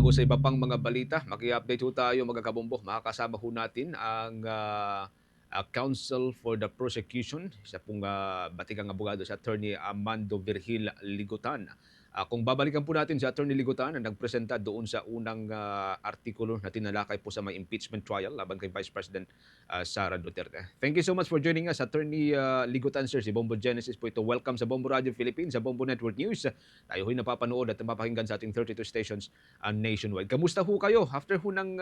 bago sa iba pang mga balita, maki-update ho tayo mga kabombo. Makakasama ho natin ang Counsel for the Prosecution, isa pong batikang abogado si Attorney Armando Virgil Ligutan. Kung babalikan po natin si Attorney Ligutan na nagpresenta doon sa unang artikulo na tinalakay po sa may impeachment trial laban kay Vice President Sara Duterte. Thank you so much for joining us, Attorney Ligutan, sir. Si Bombo Genesis po ito. Welcome sa Bombo Radio Philippines, sa Bombo Network News. Tayo ho'y napapanood at napapakinggan sa ating 32 stations nationwide. Kamusta ho kayo after ho ng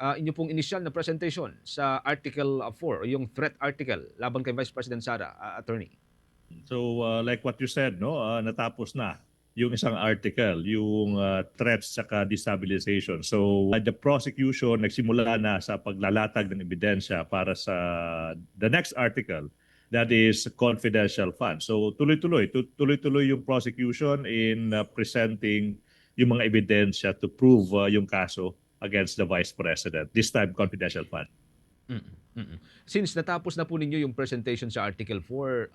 inyo pong initial na presentation sa Article 4 o yung threat article laban kay Vice President Sara, Attorney? So like what you said, no, natapos na yung isang article, yung threats saka destabilization. So the prosecution nagsimula na sa paglalatag ng ebidensya para sa the next article, that is confidential funds. So tuloy-tuloy yung prosecution in presenting yung mga ebidensya to prove yung kaso against the Vice President, this time confidential fund. Mm, mm. Since natapos na po ninyo yung presentation sa Article 4,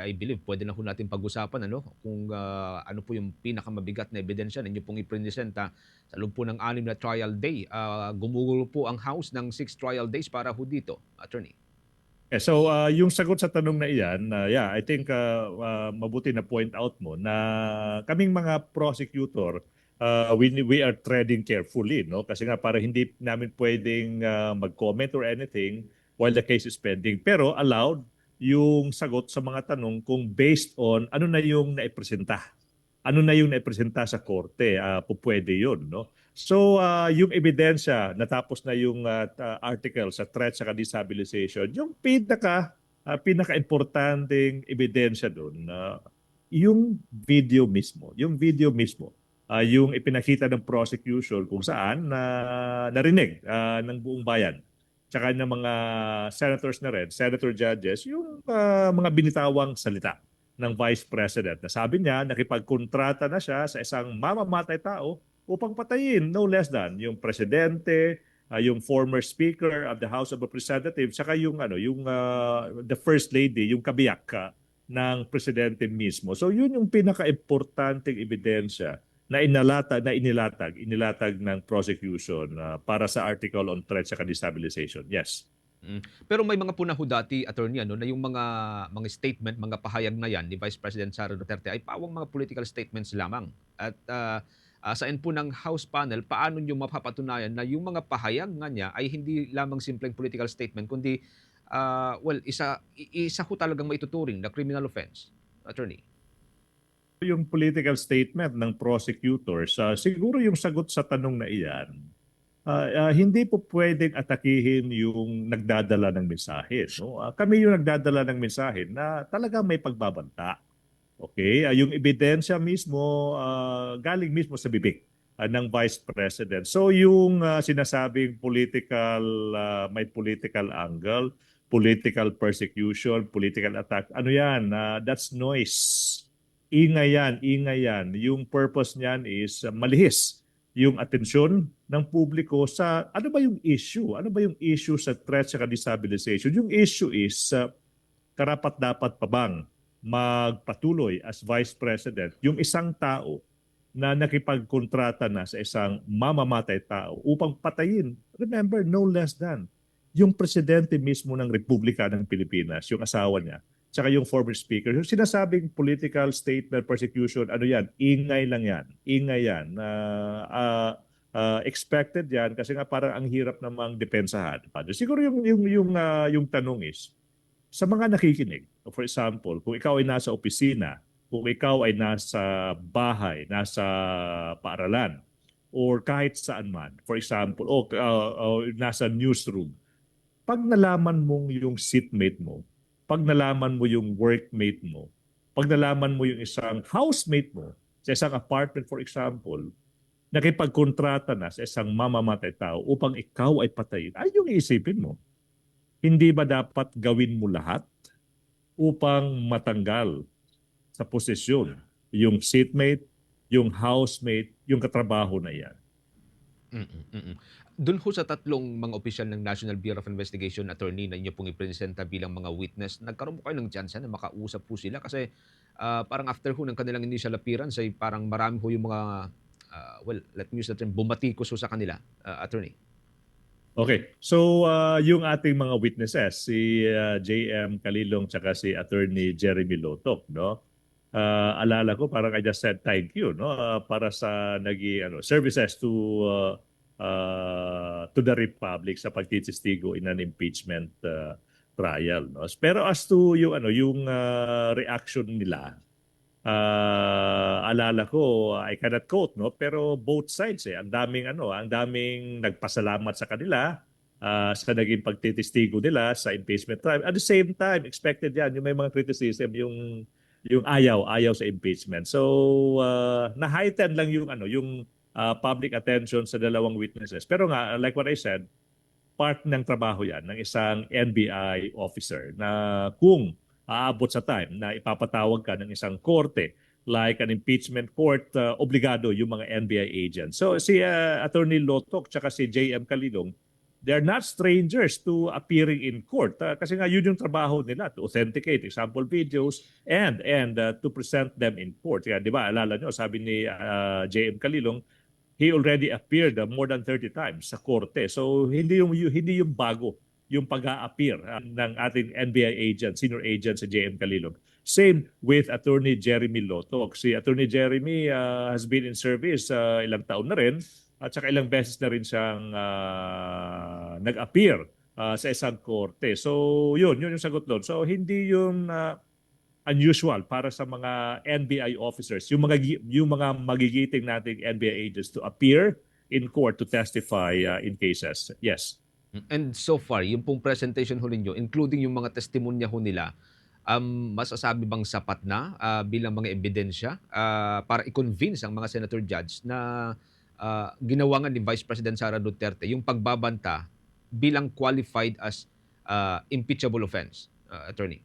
I believe pwede na po natin pag-usapan kung ano po yung pinakamabigat na ebidensya ninyo pong ipresenta sa loob po ng 6 na trial day. Gumugulo po ang House ng 6 trial days para ho dito, Attorney. So yung sagot sa tanong na iyan, I think mabuti na point out mo na kaming mga prosecutor, we are treading carefully, no? Kasi nga para hindi namin pwedeng mag-comment or anything while the case is pending. Pero allowed yung sagot sa mga tanong kung based on ano na yung naipresenta. Ano na yung naipresenta sa korte, pwede yun, no? So yung ebidensya, natapos na yung article sa threat sa destabilization, yung pinaka-importanting ebidensya doon, yung video mismo. Yung video mismo yung ipinakita ng prosecution kung saan na narinig ng buong bayan. Tsaka ng mga senators na rin, senator judges, yung mga binitawang salita ng Vice President. Na sabi niya, nakipagkontrata na siya sa isang mamamatay tao upang patayin no less than yung presidente, yung former speaker of the House of Representatives, saka yung the first lady, yung kabiyak ng presidente mismo. So yun yung pinaka-importanting ebidensya na inilatag ng prosecution para sa article on threat sa destabilization. Yes. Pero may mga puna ho dati, Attorney, na yung mga statement, mga pahayag na yan ni Vice President Sara Duterte ay pawang mga political statements lamang. At sa end po ng House panel, paano nyo mapapatunayan na yung mga pahayag nga niya ay hindi lamang simpleng political statement, kundi isa ho talagang maituturing na criminal offense, Attorney? Yung political statement ng prosecutors, siguro yung sagot sa tanong na iyan, hindi po pwedeng atakihin yung nagdadala ng mensahe. No? Kami yung nagdadala ng mensahe na talaga may pagbabanta. Okay? Yung ebidensya mismo, galing mismo sa bibig ng Vice President. So yung sinasabing may political angle, political persecution, political attack, ano yan? That's noise. Ingay yan. Yung purpose niyan is malihis yung atensyon ng publiko sa ano ba yung issue? Ano ba yung issue sa threat sa destabilization? Yung issue is karapat-dapat pa bang magpatuloy as Vice President yung isang tao na nakipagkontrata na sa isang mamamatay tao upang patayin, remember, no less than yung presidente mismo ng Republika ng Pilipinas, yung asawa niya, tsaka yung former speaker. Yung sinasabing political statement persecution, ano yan? Ingay lang yan. Ingay yan. Expected yan kasi nga parang ang hirap namang depensahan. Siguro yung tanong is, sa mga nakikinig, for example, kung ikaw ay nasa opisina, kung ikaw ay nasa bahay, nasa paaralan, or kahit saan man, for example, o nasa newsroom, pag nalaman mong yung seatmate mo, pag nalaman mo yung workmate mo, pag nalaman mo yung isang housemate mo sa isang apartment, for example, nakipagkontrata na sa isang mamamatay tao upang ikaw ay patayin, ay yung iisipin mo, hindi ba dapat gawin mo lahat upang matanggal sa posisyon yung seatmate, yung housemate, yung katrabaho na yan? Doon ho sa tatlong mga opisyal ng National Bureau of Investigation, Attorney, na inyo pong ipresenta bilang mga witness, nagkaroon po kayo ng chance na makausap po sila? Kasi parang after ho ng kanilang initial appearance ay parang marami ho yung mga well, let me use the term, bumatikos ho sa kanila, attorney? Okay. So yung ating mga witnesses, si JM Kalilong tsaka si Attorney Jeremy Lotok, no? Alala ko parang I just said thank you, no? Para sa services to the Republic sa pagtitistigo in an impeachment trial, no? Pero as to yung reaction nila, alala ko, I cannot quote, no, pero both sides, ang daming nagpasalamat sa kanila sa naging pagtitistigo nila sa impeachment trial. At the same time, expected yan, yung may mga criticism, yung ayaw sa impeachment. So na-heighten lang yung public attention sa dalawang witnesses. Pero nga, like what I said, part ng trabaho yan ng isang NBI officer na kung aabot sa time na ipapatawag ka ng isang korte like an impeachment court, obligado yung mga NBI agents. So si Attorney Lotok tsaka si JM Kalilong, they're not strangers to appearing in court. Kasi nga yun yung trabaho nila, to authenticate example videos and to present them in court. Kaya, di ba, alala nyo, sabi ni JM Kalilong, he already appeared more than 30 times sa korte. So hindi yung bago yung pag-a-appear ng ating NBI agent, senior agent si JM Kalilong. Same with Attorney Jeremy Lotok. Si Attorney Jeremy has been in service ilang taon na rin at saka ilang beses na rin siyang nag-appear sa isang korte. So yun yung sagot doon. So hindi yung unusual para sa mga NBI officers, yung mga magigiting nating NBI agents to appear in court to testify in cases. Yes. And so far, yung pong presentation ho ninyo, including yung mga testimonya ho nila, masasabi bang sapat na bilang mga ebidensya para i-convince ang mga senator judge na ginawa nga ni Vice President Sara Duterte yung pagbabanta bilang qualified as impeachable offense, attorney?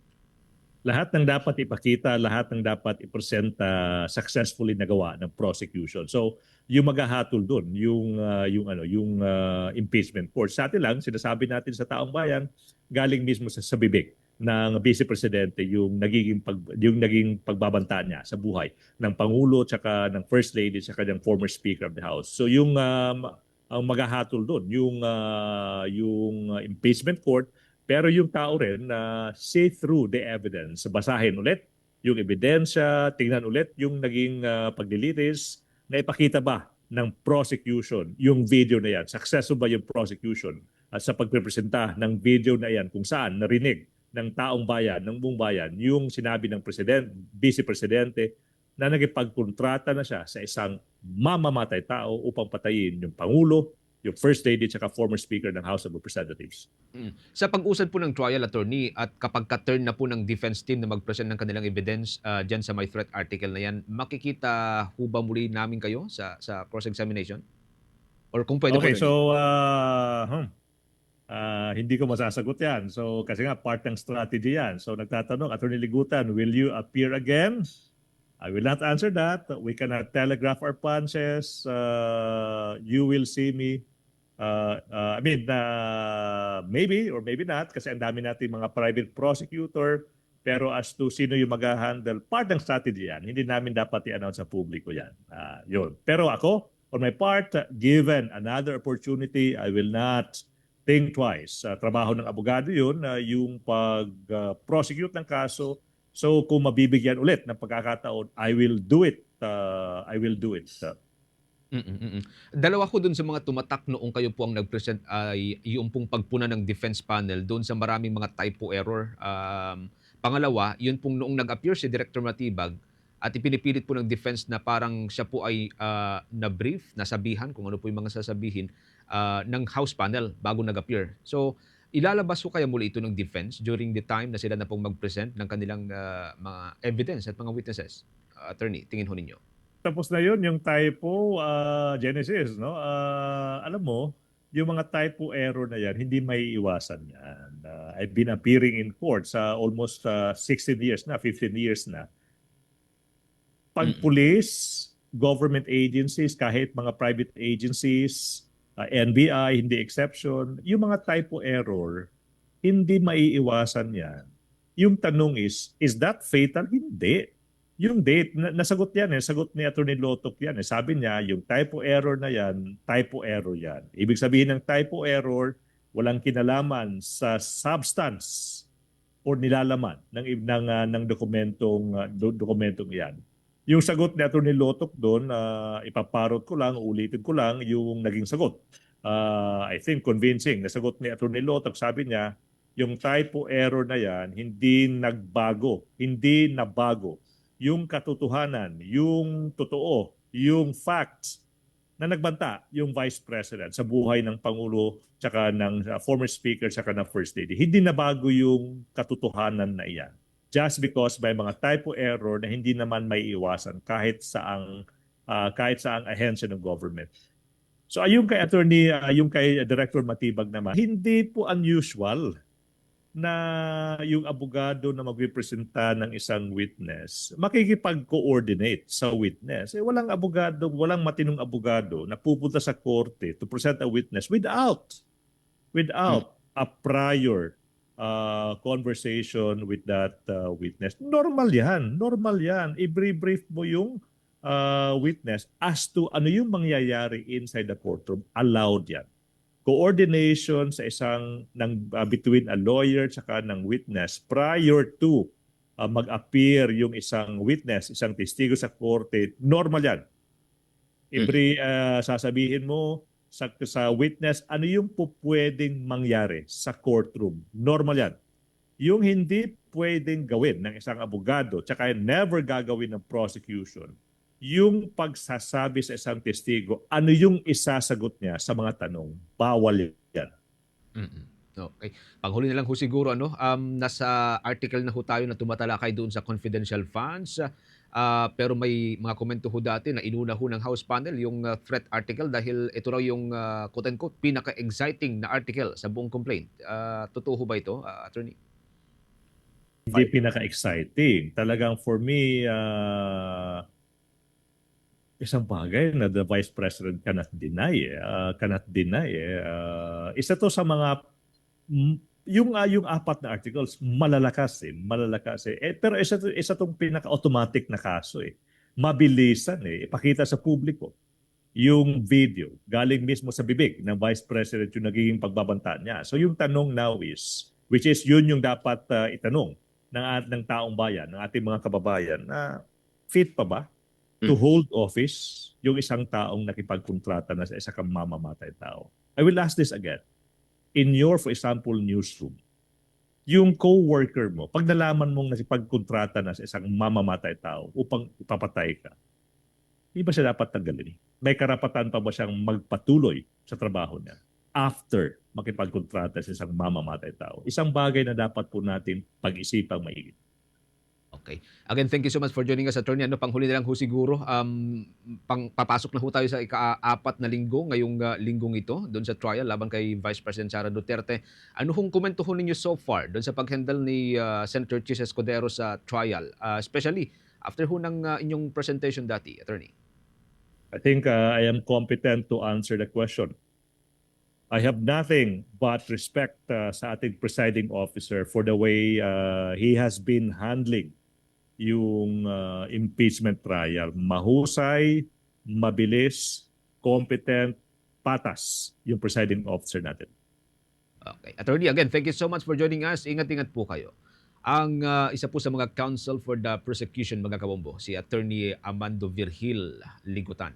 Lahat ng dapat ipakita, lahat ng dapat ipresenta successfully nagawa ng prosecution. So, yung maghahatol doon, yung impeachment court. Sa atin lang, sinasabi natin sa taong bayan, galing mismo sa bibig ng Vice Presidente yung naging pagbabanta niya sa buhay ng Pangulo tsaka ng First Lady tsaka ng former Speaker of the House. So yung ang maghahatol doon, yung impeachment court, pero yung tao rin na see through the evidence, basahin ulit yung ebidensya, tingnan ulit yung naging paglilitis, na ipakita ba ng prosecution yung video na yan. Successful ba yung prosecution sa pagprepresenta ng video na yan kung saan narinig ng taong bayan, ng buong bayan, yung sinabi ng Vice Presidente na nagipagkontrata na siya sa isang mamamatay tao upang patayin yung Pangulo, yung First Lady at former Speaker ng House of Representatives. Sa pag-usad po ng trial, attorney, at kapag ka-turn na po ng defense team na mag-present ng kanilang evidence dyan sa may threat article na yan, makikita ho ba muli namin kayo sa cross-examination? Or kung pwede Okay, po, so hindi ko masasagot yan. So kasi nga part ng strategy yan. So nagtatanong, Attorney Ligutan, will you appear again? I will not answer that. We cannot telegraph our punches. You will see me. Maybe or maybe not kasi ang dami natin mga private prosecutor. Pero as to sino yung mag-handle, part ng strategy yan. Hindi namin dapat i-announce sa publiko yan. Yun. Pero ako, on my part, given another opportunity, I will not think twice. Trabaho ng abogado yun, yung pag-prosecute ng kaso. So kung mabibigyan ulit ng pagkakataon, I will do it. Dalawa ko dun sa mga tumatak noong kayo po ang nag-present ay yung pong pagpuna ng defense panel doon sa maraming mga typo error. Pangalawa, yun pong noong nag-appear si Director Matibag at ipinipilit po ng defense na parang siya po ay na-brief, nasabihan kung ano po yung mga sasabihin ng House panel bago nag-appear. So, ilalabas ko kaya muli ito ng defense during the time na sila na pong mag-present ng kanilang mga evidence at mga witnesses? Attorney, tingin ho ninyo. Tapos na yun, yung typo Genesis, no? Alam mo, yung mga typo error na yan, hindi may iwasan yan. I've been appearing in court sa almost 16 years na, 15 years na. Pag police, government agencies, kahit mga private agencies, NBI, hindi exception, yung mga typo error, hindi maiiwasan yan. Yung tanong is that fatal? Hindi. Yung date, nasagot yan eh. Sagot ni Atty. Lotok yan eh. Sabi niya, yung typo error na yan, typo error yan. Ibig sabihin ng typo error, walang kinalaman sa substance or nilalaman ng dokumentong iyan. Yung sagot ni Atty. Lotok doon, ipaparot ko lang, ulitin ko lang yung naging sagot. I think convincing. Nasagot ni Atty. Lotok, sabi niya, yung typo error na yan, hindi nagbago, hindi nabago yung katotohanan, yung totoo, yung facts na nagbanta yung Vice President sa buhay ng Pangulo tsaka ng former Speaker tsaka ng First Lady. Hindi nabago yung katotohanan na iyan. Just because may mga typo error na hindi naman may iwasan kahit saang ahensya ng government. So ayun kay attorney, yung kay Director Matibag naman, hindi po unusual na yung abogado na magrepresenta ng isang witness makikipag-coordinate sa witness. Walang abogado, walang matinong abogado na pupunta sa korte to present a witness without a prior conversation with that witness. Normal yan. Normal yan. I-brief mo yung witness as to ano yung mangyayari inside the courtroom. Allowed yan. Coordination sa between a lawyer tsaka ng witness prior to mag-appear yung isang witness, isang testigo sa korte, normal yan. Sasabihin mo sa witness ano yung pwedeng mangyari sa courtroom. Normal yan. Yung hindi pwedeng gawin ng isang abogado tsaka never gagawin ng prosecution, yung pagsasabi sa isang testigo, ano yung isasagot niya sa mga tanong, bawal yan. Okay. Panghuli na lang ho siguro, nasa article na ho tayo na tumatalakay doon sa confidential funds. Pero may mga komento ho dati na inuna ho ng House panel yung threat article dahil ito raw yung quote-unquote pinaka-exciting na article sa buong complaint. Totoo ho ba ito, Attorney? Hindi pinaka-exciting. Talagang for me, isang bagay na the Vice President cannot deny. Isa to sa mga yung apat na articles malalakas. Pero isa tong pinaka-automatic na kaso eh. Mabilisan eh. Ipakita sa publiko yung video galing mismo sa bibig ng Vice President yung nagiging pagbabanta niya. So yung tanong now is, which is yun yung dapat itanong ng taong bayan, ng ating mga kababayan, na fit pa ba to hold office yung isang taong nakipagkontrata na sa isang mamamatay tao? I will ask this again. In your, for example, newsroom, yung co-worker mo, pag nalaman mong nakipagkontrata na sa isang mamamatay tao upang ipapatay ka, di ba siya dapat tanggalin? May karapatan pa ba siyang magpatuloy sa trabaho niya after makipagkontrata sa isang mamamatay tao? Isang bagay na dapat po natin pag-isipang maigi. Okay. Again, thank you so much for joining us, Attorney. Panghuli na lang ho siguro, papasok na ho tayo sa ika-4 na linggo, ngayong linggong ito, doon sa trial laban kay Vice President Sara Duterte. Ano hong komento ho ninyo so far doon sa pag-handle ni Senator Chis Escudero sa trial? Especially after ho ng inyong presentation dati, Attorney. I think I am competent to answer the question. I have nothing but respect sa ating presiding officer for the way he has been handling yung impeachment trial. Mahusay, mabilis, competent, patas yung presiding officer natin. Okay. Attorney, again, thank you so much for joining us. Ingat-ingat po kayo. Ang isa po sa mga counsel for the prosecution, mga kabombo, si Attorney Amando Virgil Ligutan.